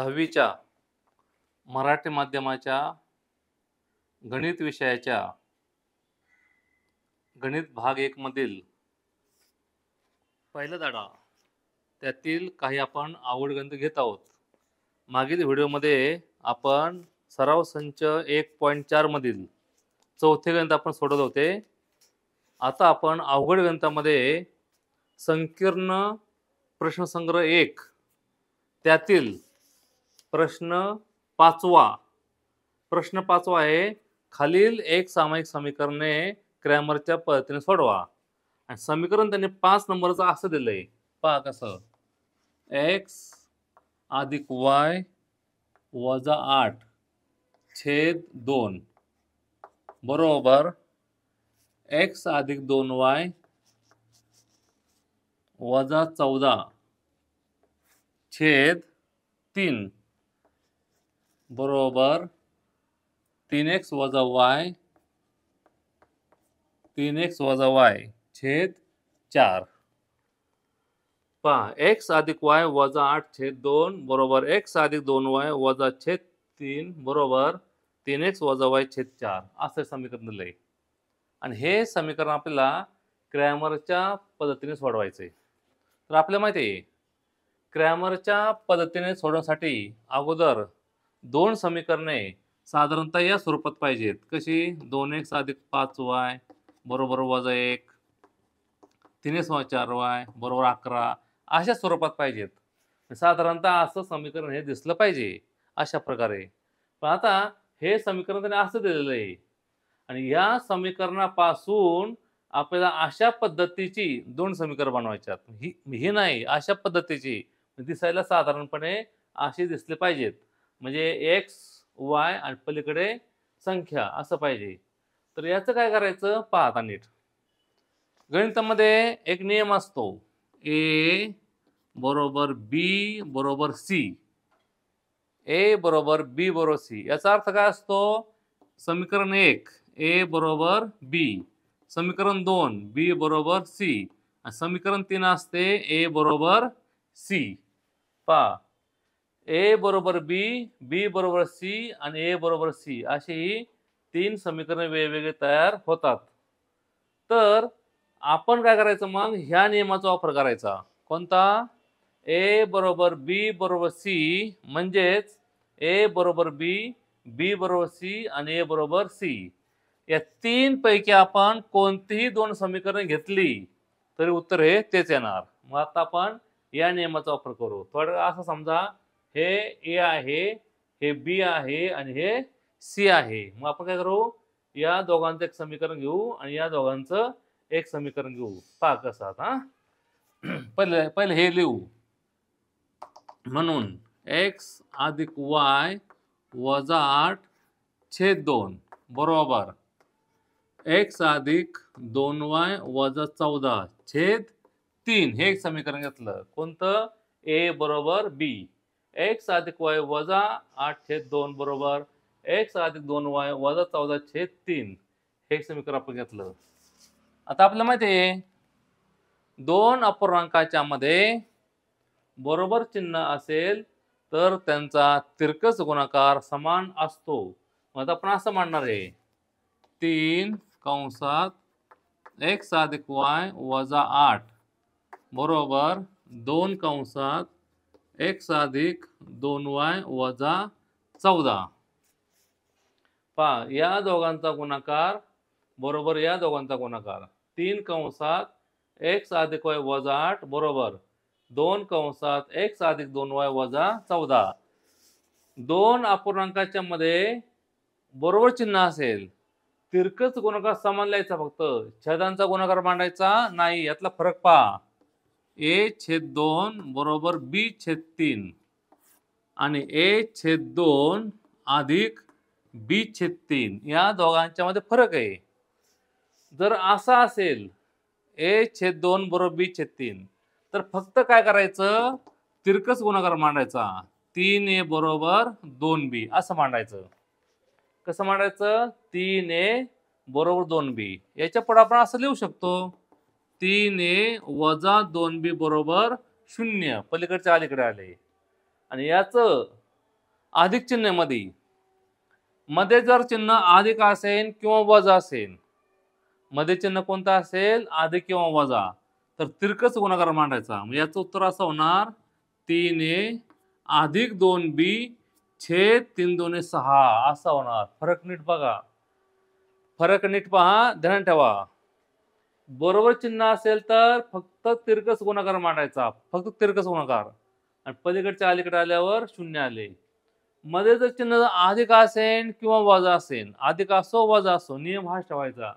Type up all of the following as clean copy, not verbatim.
10वीच्या मराठी माध्यमाच्या गणित विषयाच्या गणित भाग 1 मधील पहिला धडा त्यातील काही आपण आवड गणित घेत आहोत. मागील व्हिडिओमध्ये आपण सराव संच 1.4 मधील चौथे गणित आपण सोडवले होते. आता आपण अवघड गणितामध्ये संकीर्ण प्रश्नसंग्रह 1 त्यातील प्रश्न 5वा आहे, खालील एक सामायिक समीकरणे क्रॅमरच्या पद्धतीने सोडवा. आणि समीकरण त्यांनी 5 नंबरचं असं दिलंय, पहा कसं. x अधिक y वजा 8 छेद 2 बरोबर x अधिक 2y वजा 14 छेद 3 बरोबर 3x वजा y 3x वजा y छेद 4. पहा, x अधिक y वजा 8 छेद 2 बरोबर x अधिक 2y वजा छेद 3 बरोबर 3x वजा y छेद 4 असं समीकरण दिलंय. आणि हे समीकरण आपल्याला क्रॅमरच्या पद्धतीने सोडवायचंय. तर आपल्याला माहिती आहे, क्रॅमरच्या पद्धतीने सोडवण्यासाठी अगोदर दोन समीकरणे साधारणतः या स्वरूपात पाहिजेत. कशी? 2x अधिक 5y बरोबर वजा 1 3x वजा 4y बरोबर 11 अशा स्वरूपात पाहिजेत. साधारणतः असं समीकरण हे दिसलं पाहिजे अशा प्रकारे. पण आता हे समीकरण त्याने असं दिलेलं आहे आणि या समीकरणापासून आपल्याला अशा पद्धतीची दोन समीकरण बनवायच्यात. ही नाही, अशा पद्धतीची दिसायला साधारणपणे अशी दिसले पाहिजेत. म्हणजे x y आणि पलीकडे संख्या असं पाहिजे. तर याचं काय करायचं पहा आता नीट. गणितामध्ये एक नियम असतो, a बरोबर b बरोबर c, a बरोबर b बरोबर c. याचा अर्थ काय असतो? समीकरण 1 a बरोबर b, समीकरण 2 b बरोबर c, समीकरण 3 असते a बरोबर c. पहा, a बरोबर b, b बरोबर c आणि a बरोबर c अशी तीन समीकरण वेगवेगळे तयार होतात. तर आपण काय करायचं मग? ह्या नियमाचा वापर करायचा. कोणता? a बरोबर b बरोबर c म्हणजेच a बरोबर b, b बरोबर c आणि a बरोबर c. या तीन पैकी आपण कोणतीही दोन समीकरण घेतली तरी उत्तर हे तेच येणार. मग आता आपण या नियमाचा वापर करू. थोडं असं समजा, हे a आहे, हे b आहे आणि हे c आहे. मग आपण काय करू? या दोघांचं एक समीकरण घेऊ आणि या दोघांचं एक समीकरण घेऊ. पहा कसं आता. पहिले हे लिहू. म्हणून x अधिक y वजा 8 छेद 2 बरोबर x अधिक 2y वजा 14 छेद 3. हे एक समीकरण घेतलं. कोणतं? a बरोबर b. x अधिक y वजा 8 छेद 2 बरोबर x अधिक 2y वजा 14 छेद 3. हे एक समीकरण आपण घेतलं. आता आपल्याला माहिती आहे, दोन अपूर्णांकाच्या मध्ये बरोबर चिन्ह असेल तर त्यांचा तिरकस गुणाकार समान असतो. मग आपण असं मांडणार आहे, 3 कंसात x अधिक y वजा 8 बरोबर 2 कंसात x अधिक 2y वजा 14. पहा, या दोघांचा गुणाकार बरोबर या दोघांचा गुणाकार. 3 कंसात x अधिक y वजा 8 बरोबर 2 कंसात x अधिक 2y वजा 14. दोन अपूर्णांकाच्या मध्ये बरोबर चिन्ह असेल, तिरकस गुणाकार समान लिहायचा, फक्त छेदांचा गुणाकार मांडायचा नाही. यातला फरक पहा. a छेद 2 बरोबर b छेद 3 आणि a छेद 2 अधिक b छेद 3 या दोघांच्या मध्ये फरक आहे. जर असा असेल a छेद 2 बरोबर b छेद 3 तर फक्त काय करायचं? तिरकस गुणाकार मांडायचा. 3a बरोबर 2b असं मांडायचं. कसं मांडायचं? 3a बरोबर 2b. याच्या पुढे आपण असं लिहू शकतो, 3a वजा 2b बरोबर 0. पलीकडच्या अलीकडे आले. आणि याचं अधिक चिन्ह आहे मध्ये. मध्ये जर चिन्ह अधिक असेल किंवा वजा असेल, मध्ये चिन्ह कोणतं असेल, अधिक किंवा वजा, तर तिरकस गुणाकार मांडायचा. म्हणजे याचं उत्तर असं होणार 3a अधिक 2b छेद 3 2 6 असा होणार. फरक नीट बघा, फरक नीट पहा, ध्यान ठेवा. बरोबर चिन्ह असेल तर फक्त तिरकस गुणाकार मांडायचा, फक्त तिरकस गुणाकार, आणि पलीकडच्या अलीकडे आल्यावर शून्य आले. मध्ये जर चिन्ह अधिक असेल किंवा वजा असेल, अधिक असो वजा असो, नियम हाच ठेवायचा.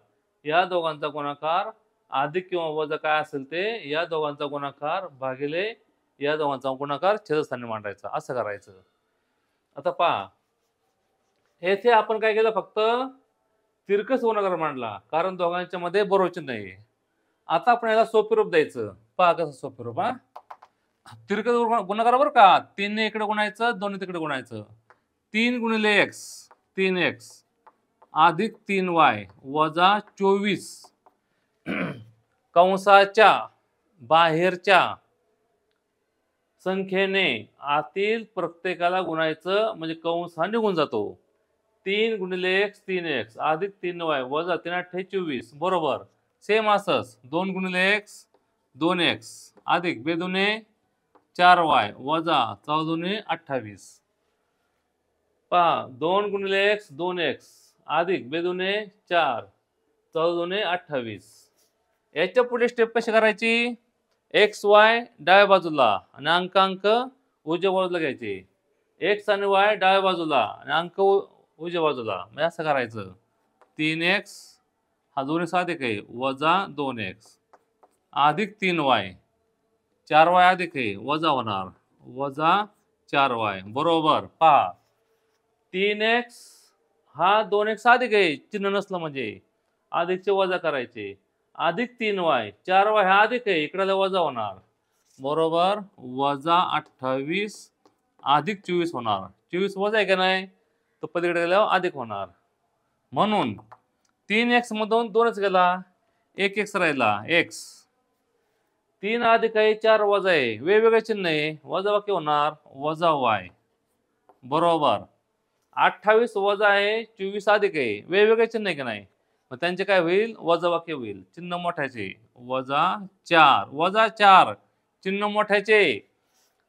या दोघांचा गुणाकार अधिक किंवा वजा काय असेल ते, या दोघांचा गुणाकार भागिले या दोघांचा गुणाकार छेदस्थानी मांडायचा, असं करायचं. आता पहा, येथे आपण काय केलं, फक्त तिरकस गुणाकार मांडला, कारण दोघांच्या मध्ये बरोबर चिन्ह आहे. आता आपण याला सोपे रूप द्यायचं. पहा कसं सोपे रूप. तिरकस गुणाकार बरं का, 3 इकडे गुणायचं, 2 तिकडे गुणायचं. 3 गुणिले x 3x अधिक 3y वजा 24 कंसाच्या बाहेरच्या संख्येने आतील प्रत्येकाला गुणायचं, म्हणजे कंस हा निघून जातो. 3 गुणिले x 3x अधिक 3y वजा 3 8 24 बरोबर सेम असंच. 2 गुणिले x 2x अधिक 2 दुने 4y वजा 14 दुने 28. पहा, 2 गुणिले x 2x अधिक 2 दुने 4 14 दुने 28. याच्या पुढे स्टेप कशी करायची, एक्स वाय डाव्या बाजूला आणि अंक उजव्या बाजूला घ्यायचे. एक्स आणि वाय डाव्या बाजूला आणि अंक उजव्या बाजूला, म्हणजे असं करायचं. 3x हा 2x अधिक आहे वजा 2x अधिक 3y 4y अधिक आहे वजा होणार वजा 4y बरोबर. पहा, 3x हा 2x अधिक आहे, चिन्ह नसलं म्हणजे अधिकचे वजा करायचे, अधिक 3y 4y हा अधिक आहे, इकडे वजा होणार बरोबर वजा 28 अधिक 24 होणार. 24 वजा आहे का नाही, तो पलीकडे गेल्यावर अधिक होणार. म्हणून 3x मधून 2x गेला, 1x राहिला x. 3 अधिक आहे 4 वजा आहे, वेगवेगळे चिन्ह आहे, वजा वाक्य होणार वजा y बरोबर. 28 वजा आहे 24 अधिक आहे, वेगवेगळे चिन्ह आहे की नाही, मग त्यांचे काय होईल, वजा वाक्य होईल. चिन्ह मोठ्याचे वजा 4 वजा 4 चिन्ह मोठ्याचे.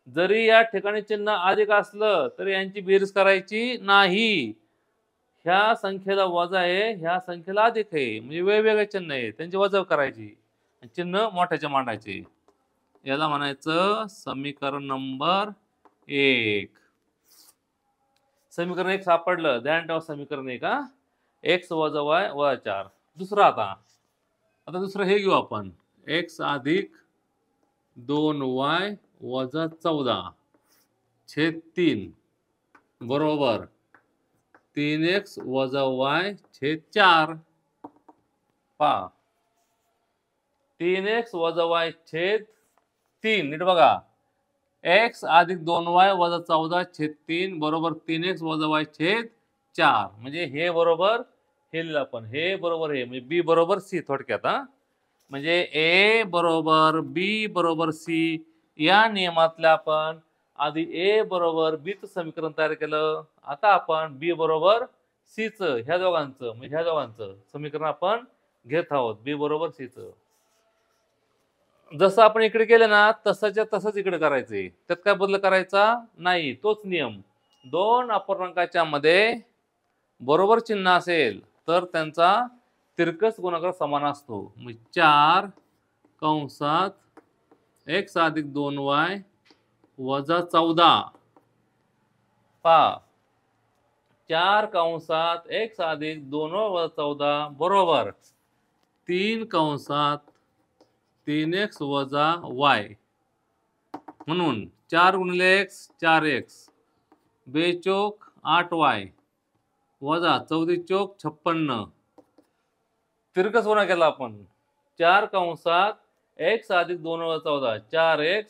जरी या ठिकाणी चिन्ह अधिक असलं तरी यांची बेरीज करायची नाही. ह्या संख्येला वजा आहे, ह्या संख्येला अधिक आहे, म्हणजे वेगवेगळे चिन्ह आहे, त्यांची वजा करायची, चिन्ह मोठ्याचे मांडायचे. याला म्हणायचं समीकरण नंबर 1. समीकरण 1 सापडलं, ध्यान ठेवा. समीकरण 1 x वजा y वजा 4. दुसरं आता दुसरं हे घेऊ आपण, x अधिक 2y वजा 14 छेद 3 बरोबर 3x वजा y छेद 4. पहा, 3x वजा y छेद 3 नीट बघा, x अधिक 2y वजा 14 छेद 3 बरोबर 3x वजा y छेद 4. म्हणजे हे बरोबर हे लिहिलं आपण, हे बरोबर हे, म्हणजे b बरोबर c थोडक्यात. म्हणजे a बरोबर b बरोबर c या नियमातल्या आपण आधी a बरोबर b चं समीकरण तयार केलं. आता आपण b बरोबर c चं, ह्या दोघांचं म्हणजे ह्या दोघांचं समीकरण आपण घेत आहोत, b बरोबर c चं. जसं आपण इकडे केलं ना तसंच्या तसंच इकडे करायचंय, त्यात काय बदल करायचा नाही, तोच नियम. 2 अपूर्णांकाच्या मध्ये बरोबर चिन्ह असेल तर त्यांचा तिरकस गुणाकार समान असतो. मग 4 कंसात x अधिक 2y वजा 14. पहा, 4 कंसात x अधिक 2y वजा 14 बरोबर 3 कंसात 3x वजा y. म्हणून 4 गुणिले x 4x बेचोक 8y वजा 14 चोक 56. तिरकस गुणा केला आपण. 4 कंसात x अधिक 2 वजा 14 4x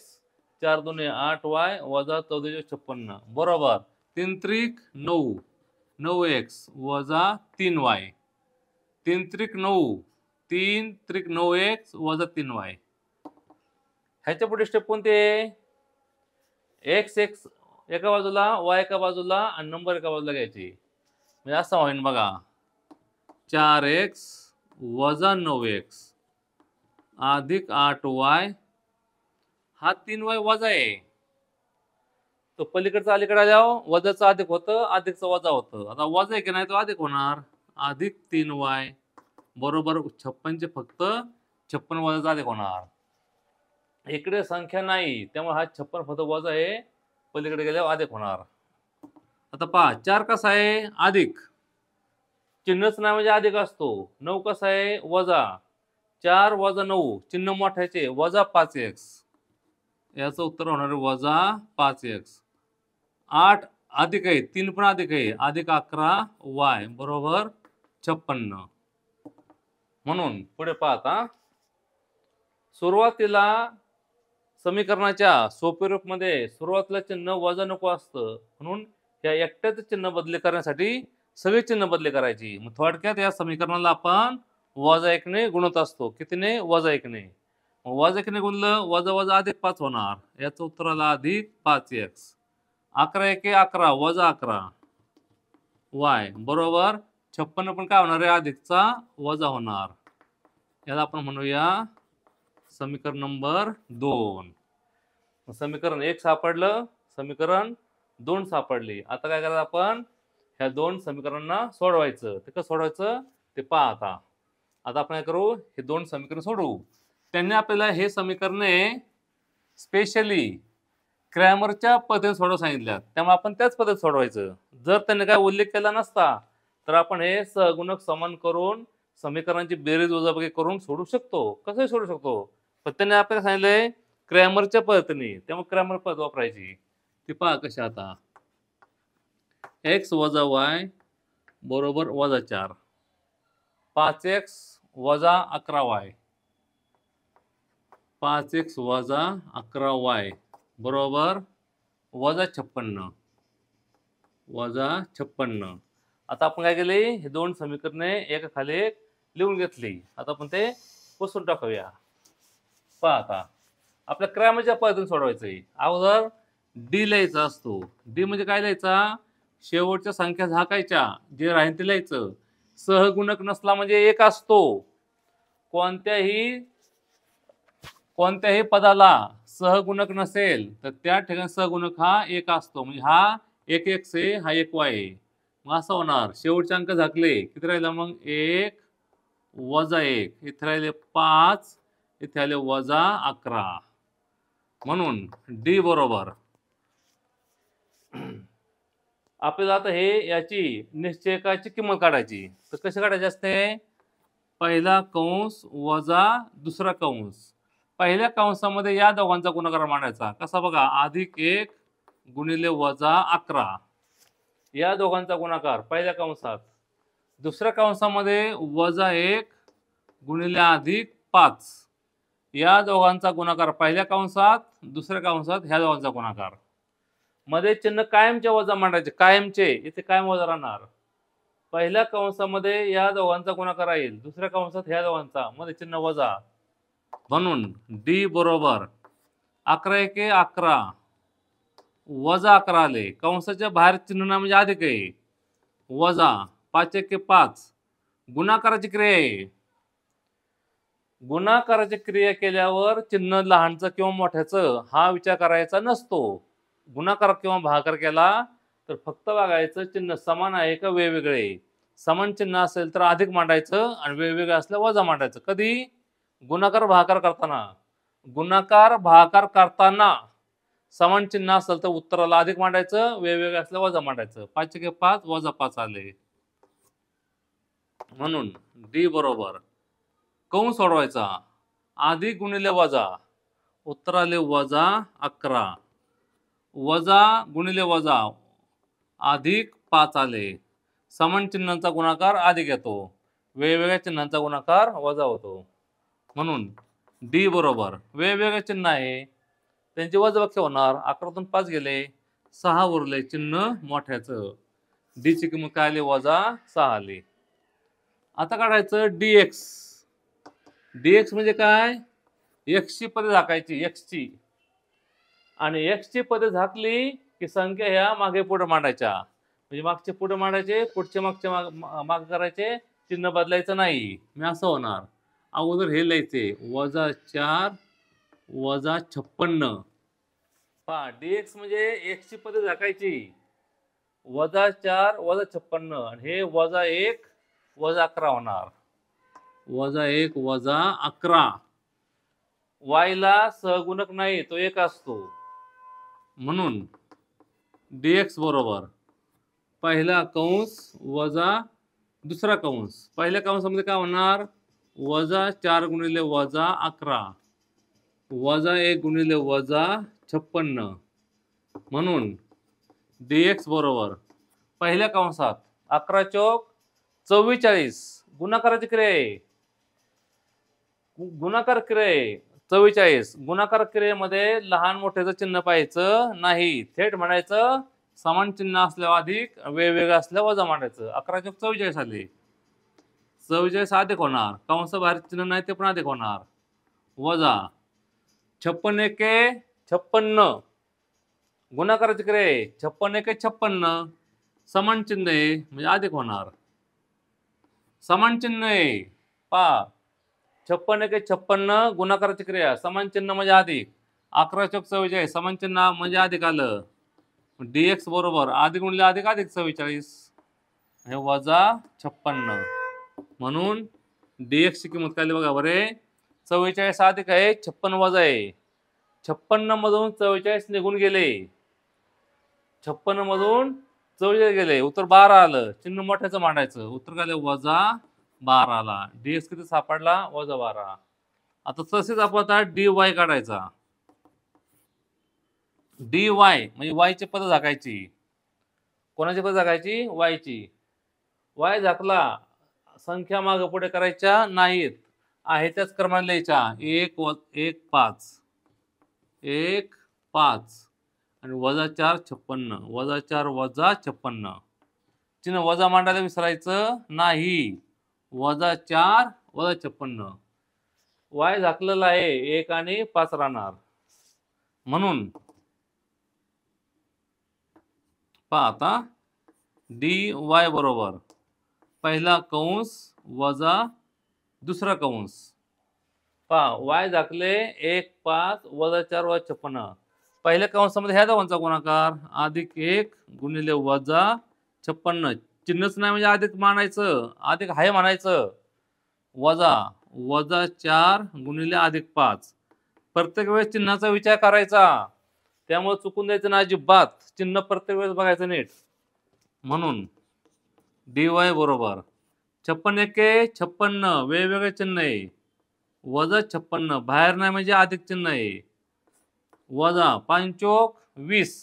4 दुने 8y वजा 14 चोक 56 बरोबर 3 त्रिक 9 9x वजा 3y 3 त्रिक 9 3 त्रिक 9x वजा 3y. ह्याच्या पुढे स्टेप कोणते, x x एका बाजूला y एका बाजूला आणि नंबर एका बाजूला घ्यायची. म्हणजे असं होईल बघा, 4x वजा 9x अधिक 8y, हा 3y वजा आहे. तो पलीकडचा अलीकडे आल्यावर वजाचं अधिक होतं, अधिकचं वजा होतं. आता वजा आहे की नाही तो अधिक होणार, अधिक 3y बरोबर 56 चे फक्त 56 वजाचा अधिक होणार. इकडे संख्या नाही त्यामुळे हा 56 फक्त वजा आहे, पलीकडे गेल्यावर अधिक होणार. आता पहा 4 कसा आहे अधिक, चिन्हच नाही म्हणजे अधिक असतो. 9 कसा आहे वजा, 4 वजा 9 चिन्ह मोठ्याचे वजा 5x, याचं उत्तर होणार आहे वजा 5x. 8 अधिक आहे, 3 पण अधिक आहे, अधिक 11y बरोबर 56. म्हणून पुढे पाहता, सुरुवातीला समीकरणाच्या सोपे रूपमध्ये सुरुवातीला चिन्ह वजा नको असतं, म्हणून या एकट्याचं चिन्ह बदली करण्यासाठी सगळे चिन्ह बदली करायची. मग थोडक्यात या समीकरणाला आपण वजा 1 ने गुणत असतो. कितीने? वजा 1 ने. वजा 1 ने गुणलं वजा वजा अधिक 5 होणार, याचं उत्तर आलं अधिक 5x. 11 एके 11 वजा 11 y बरोबर 56 पण काय होणार आहे अधिकचा वजा होणार. याला आपण म्हणूया समीकरण नंबर 2. समीकरण 1 सापडलं, समीकरण 2 सापडली. आता काय करायचं आपण, ह्या 2 समीकरणांना सोडवायचं. ते कसं सोडवायचं ते पहा. आता आपण काय करू, हे 2 समीकरण सोडवू. त्यांनी आपल्याला हे समीकरणे स्पेशली क्रॅमरच्या पद्धतीने सोडवून सांगितल्यात, त्यामुळे आपण त्याच पद्धतीने सोडवायचं. जर त्यांनी काय उल्लेख केला नसता तर आपण हे सहगुणक समान करून समीकरणांची बेरीज वजाबाकी करून सोडू शकतो. कसं सोडू शकतो, पण त्यांनी आपल्याला सांगितलंय क्रॅमरच्या पद्धतीने, त्यामुळे क्रॅमर पद्धत वापरायची. ती पहा कशी. आता x वजा y बरोबर वजा 4, 5x वजा 11y, 5x वजा 11y बरोबर वजा 56, वजा 56. आता आपण काय केले, हे 2 समीकरणे एका खाली एक लिहून घेतली. आता आपण ते पुसून टाकूया. पहा आता आपल्या क्रॅमरच्या पद्धतीने सोडवायचंय. अगोदर डी लिहायचा असतो. डी म्हणजे काय लिहायचा, शेवटच्या संख्या झाकायच्या, जे राहील ते लिहायचं. सहगुणक नसला म्हणजे 1 असतो. कोणत्याही पदाला सहगुणक नसेल तर त्या ठिकाणी सहगुणक हा 1 असतो. म्हणजे हा 1 x आहे, हा 1 y आहे. मग असं होणार, शेवटचे अंक झाकले किती राहिला मग 1 वजा 1, इथे राहिले 5, इथे आले वजा 11. म्हणून डी बरोबर आपल्याला आता हे याची निश्चयकाची किंमत काढायची. तर कशी काढायची असते, पहिला कंस वजा दुसरा कंस. पहिल्या कंसामध्ये या दोघांचा गुणाकार मांडायचा. कसा बघा, अधिक 1 गुणिले वजा 11, या दोघांचा गुणाकार पहिल्या कंसात. दुसऱ्या कंसामध्ये वजा 1 गुणिले अधिक 5, या दोघांचा गुणाकार पहिल्या कंसात, दुसऱ्या कंसात ह्या दोघांचा गुणाकार. मध्ये चिन्ह कायमचे वजा मांडायचे, कायमचे, इथे कायम वजा राहणार. पहिल्या कंसामध्ये या दोघांचा गुणाकार येईल, दुसऱ्या कंसात ह्या दोघांचा, मध्ये चिन्ह वजा. म्हणून डी बरोबर 11 एके 11 वजा 11 आले, कंसाच्या बाहेर चिन्ह ना म्हणजे अधिक आहे, वजा 5 एके 5 गुणाकाराची क्रिया आहे. गुणाकाराची क्रिया केल्यावर चिन्ह लहानचं किंवा मोठ्याचं हा विचार करायचा नसतो. गुणाकार किंवा भागाकार केला तर फक्त बघायचं चिन्ह समान आहे का वेगवेगळे. समान चिन्ह असेल तर अधिक मांडायचं आणि वेगवेगळे असल्या वजा मांडायचं. कधी, गुणाकार भागाकार करताना. गुणाकार भागाकार करताना समान चिन्ह असेल तर उत्तराला अधिक मांडायचं, वेगवेगळे असल्या वजा मांडायचं. 5 एके 5 वजा 5 आले. म्हणून डी बरोबर कंस सोडवायचा, अधिक गुणिले वजा, उत्तर आले वजा 11, वजा गुणिले वजा अधिक 5 आले. समान चिन्हांचा गुणाकार अधिक येतो, वेगवेगळ्या चिन्हांचा गुणाकार वजा होतो. म्हणून डी बरोबर वेगवेगळे चिन्ह आहे त्यांची वजाबाकी होणार. 11तून 5 गेले, 6 उरले, चिन्ह मोठ्याचं. डी ची किंमत काय आली, वजा 6 आली. आता काढायचं dx. dx म्हणजे काय, x ची पदे झाकायची, x ची, आणि x ची पदे झाकली की संख्या ह्या मागे पुढे मांडायच्या, म्हणजे मागचे पुढे मांडायचे, पुढचे मागचे मागे करायचे, चिन्ह बदलायचं नाही. मी असं होणार, अगोदर हे लिहायचे -4 - 56. पहा dx म्हणजे x ची पदे झाकायची, -4 - 56 आणि हे -1 - 11 होणार. -1 - 11. y ला सहगुणक नाही, तो 1 असतो. म्हणून dx बरोबर पहिला कंस वजा दुसरा कंस. पहिल्या कंसामध्ये काय होणार, -4 गुणिले -11 -1 गुणिले -56. म्हणून dx बरोबर पहिल्या कंसात 11 चौक 44 गुणाकाराची क्रिया आहे. गुणाकार क्रिया आहे 44. गुणाकार क्रियेमध्ये लहान मोठ्याचं चिन्ह पाहायचं नाही, थेट म्हणायचं समान चिन्ह असल्यावर अधिक, वेगवेगळं असल्यावर वजा मांडायचं. 11 चौक 44 आले, 44 अधिक होणार, कंस बाहेर चिन्ह नाही ते पण अधिक होणार, वजा 56 एके 56. गुणाकाराची क्रिया आहे 56 एके 56, समान चिन्ह आहे म्हणजे अधिक होणार, समान चिन्ह आहे. पहा 56 एके 56 गुणाकाराची क्रिया, समान चिन्ह म्हणजे अधिक, 11 चौक 44 समान चिन्ह म्हणजे अधिक आलं. dx बरोबर अधिक गुणिले अधिक अधिक 44 हे वजा 56. म्हणून dx ची किंमत काय बघा बरे, 44 अधिक आहे 56 वजा आहे. 56 मधून 44 निघून गेले, 56 मधून 44 गेले, उत्तर 12 आलं. चिन्ह मोठ्याचं मांडायचं, उत्तर काय वजा 12 आला. dx किती सापडला, वजा 12. आता तसेच आपण आता dy काढायचा. dy म्हणजे y ची पद झाकायची. कोणाची पद झाकायची, y ची. y झाकला, संख्या मागे पुढे करायच्या नाहीत, आहे त्याच क्रमाने लिहायच्या. 1 1 5 1 5 आणि -4 56 -4 - 56. चिन्ह वजा मांडायला विसरायचं नाही, -4 - 56. y झाकलेला आहे, 1 आणि 5 राहणार. म्हणून पहा आता dy बरोबर पहिला कंस वजा दुसरा कंस. पहा y झाकले 1 5 -4 - 56. पहिल्या कंसामध्ये ह्या दोघांचा गुणाकार अधिक 1 गुणिले -56. चिन्हच नाही म्हणजे अधिक मानायचं, अधिक आहे म्हणायचं, वजा -4 गुणिले अधिक 5. प्रत्येक वेळेस चिन्हाचा विचार करायचा, त्यामुळे चुकून द्यायचं ना अजिबात, चिन्ह प्रत्येक वेळेस बघायचं नीट. म्हणून dy बरोबर 56 एके 56 वेगवेगळे चिन्ह आहे, वजा 56 बाहेर नाही म्हणजे अधिक चिन्ह आहे, वजा 5 चौक 20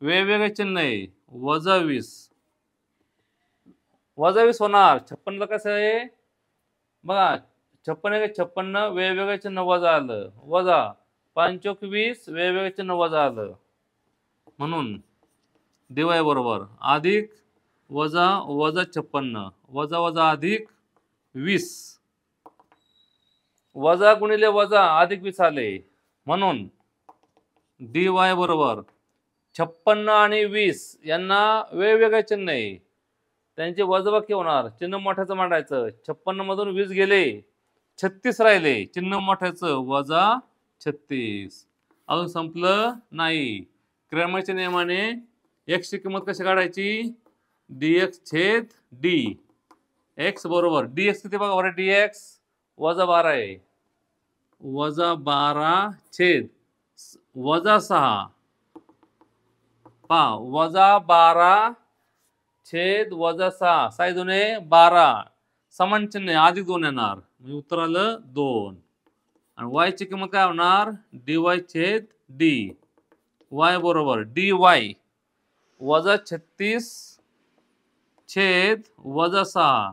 वेगवेगळे चिन्ह आहे, वजा 20. वजा 20 होणार. 56 ला कसं आहे बघा, 56 एके 56 वेगवेगळे चिन्ह वजा आलं, वजा 5 चौक 20 वेगवेगळे चिन्ह वजा आलं. म्हणून dy बरोबर अधिक वजा वजा 56 वजा वजा अधिक 20, वजा गुणिले वजा अधिक 20 आले. म्हणून dy बरोबर 56 आणि 20 यांना वेगवेगळे चिन्ह आहे, त्यांचे वजाबाकी होणार, चिन्ह मोठ्याचं मांडायचं. 56 मधून 20 गेले, 36 राहिले, चिन्ह मोठ्याचं वजा 36. अजून संपलं नाही. क्रॅमरच्या नियमाने x ची किंमत कशी काढायची, dx छेद d. x बरोबर dx किती बघा बरं, dx वजा 12 आहे, वजा 12 छेद वजा 6. पहा वजा 12 छेद वजा 6, 6 दुने 12, समान चिन्ह अधिक 2 येणार, म्हणजे उत्तर आलं 2. आणि y ची किंमत काय होणार, dy छेद d. y बरोबर dy वजा 36 छेद वजा 6.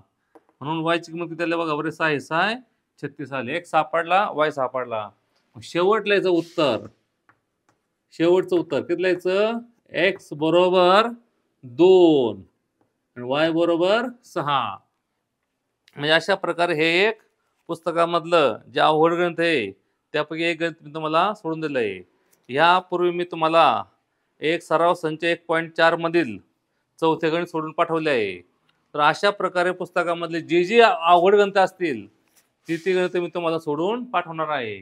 म्हणून y ची किंमत किती आली बघा बरं, 6 6 36 आले. x सापडला, y सापडला. शेवट लिहायचं उत्तर, शेवटचं उत्तर किती लिहायचं, x बरोबर 2 आणि y बरोबर 6. म्हणजे अशा प्रकारे हे एक पुस्तकामधलं जे अवघड ग्रंथ आहे त्यापैकी एक ग्रंथ मी तुम्हाला सोडून दिलंय. यापूर्वी मी तुम्हाला एक सराव संच 1.4 मधील चौथे गणित सोडून पाठवले आहे. तर अशा प्रकारे पुस्तकामधले जे अवघड गणित असतील ती गणित मी तुम्हाला सोडून पाठवणार आहे.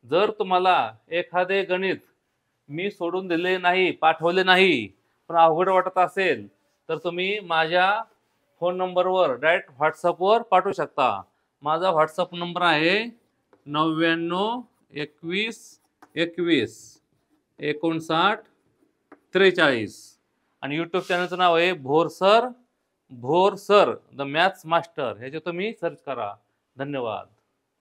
जर तुम्हाला एखादे गणित मी सोडून दिले नाही, पाठवले नाही, पण अवघड वाटत असेल तर तुम्ही माझ्या फोन नंबरवर डायरेक्ट व्हॉट्सअपवर पाठवू शकता. माझा व्हॉट्सअप नंबर आहे 99 21 21 59 43 आणि यूट्यूब चॅनलचं नाव आहे Bhor sir the maths master. ह्याचे तुम्ही सर्च करा. धन्यवाद.